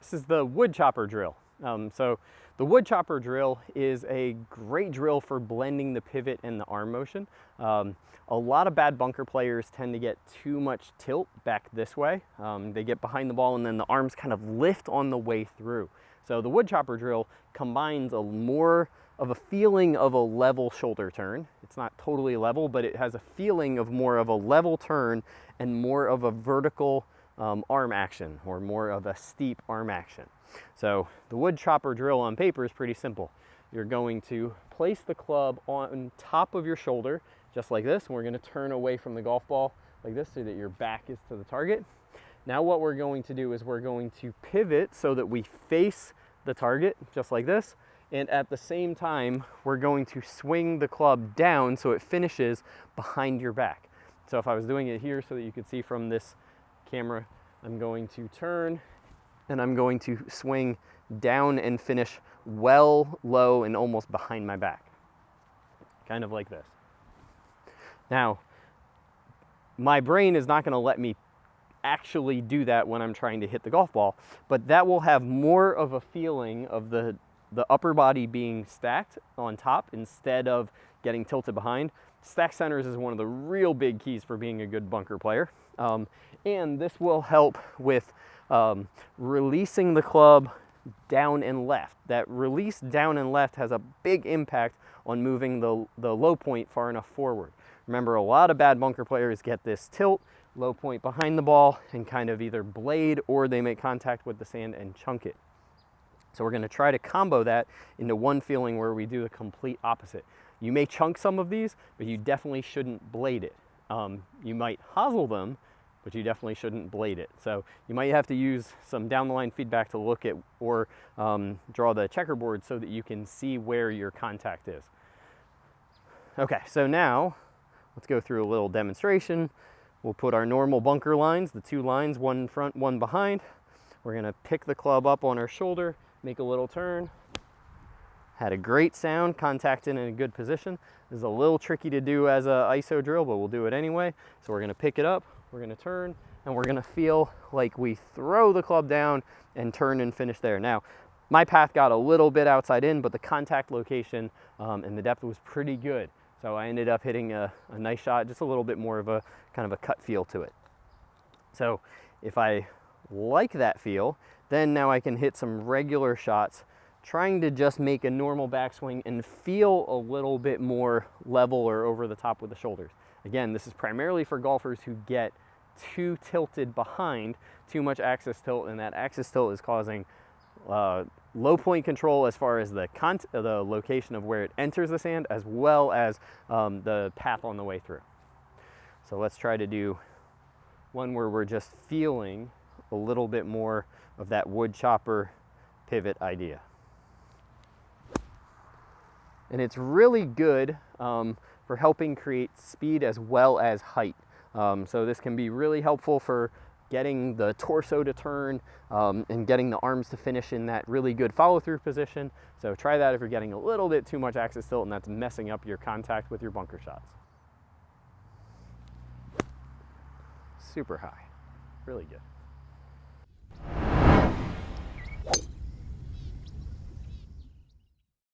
This is the Woodchopper drill. So the Woodchopper drill is a great drill for blending the pivot and the arm motion. A lot of bad bunker players tend to get too much tilt back this way. They get behind the ball and then the arms kind of lift on the way through. So the Woodchopper drill combines a more of a feeling of a level shoulder turn. It's not totally level, but it has a feeling of more of a level turn and more of a vertical arm action, or more of a steep arm action. So the Woodchopper drill on paper is pretty simple. You're going to place the club on top of your shoulder, just like this, and we're going to turn away from the golf ball like this so that your back is to the target. Now what we're going to do is we're going to pivot so that we face the target, just like this, and at the same time we're going to swing the club down so it finishes behind your back. So if I was doing it here so that you could see from this camera, I'm going to turn and I'm going to swing down and finish well low and almost behind my back, kind of like this. Now, my brain is not going to let me actually do that when I'm trying to hit the golf ball, but that will have more of a feeling of the upper body being stacked on top instead of getting tilted behind. Stack centers is one of the real big keys for being a good bunker player. And this will help with releasing the club down and left. That release down and left has a big impact on moving the low point far enough forward. Remember, a lot of bad bunker players get this tilt, low point behind the ball, and kind of either blade or they make contact with the sand and chunk it. So we're going to try to combo that into one feeling where we do the complete opposite. You may chunk some of these, but you definitely shouldn't blade it. You might hosel them, but you definitely shouldn't blade it. So you might have to use some down the line feedback to look at or draw the checkerboard so that you can see where your contact is. Okay, so now let's go through a little demonstration. We'll put our normal bunker lines, the two lines, one in front, one behind. We're gonna pick the club up on our shoulder, make a little turn. Had a great sound, contacted in a good position. This is a little tricky to do as a ISO drill, but we'll do it anyway. So we're gonna pick it up, we're gonna turn, and we're gonna feel like we throw the club down and turn and finish there. Now, my path got a little bit outside in, but the contact location and the depth was pretty good. So I ended up hitting a nice shot, just a little bit more of a kind of a cut feel to it. So if I like that feel, then now I can hit some regular shots, trying to just make a normal backswing and feel a little bit more level or over the top with the shoulders. Again, this is primarily for golfers who get too tilted behind, too much axis tilt, and that axis tilt is causing low point control as far as the location of where it enters the sand, as well as the path on the way through. So let's try to do one where we're just feeling a little bit more of that Woodchopper pivot idea. And it's really good for helping create speed as well as height. So this can be really helpful for getting the torso to turn and getting the arms to finish in that really good follow-through position. So try that if you're getting a little bit too much axis tilt and that's messing up your contact with your bunker shots. Super high, really good.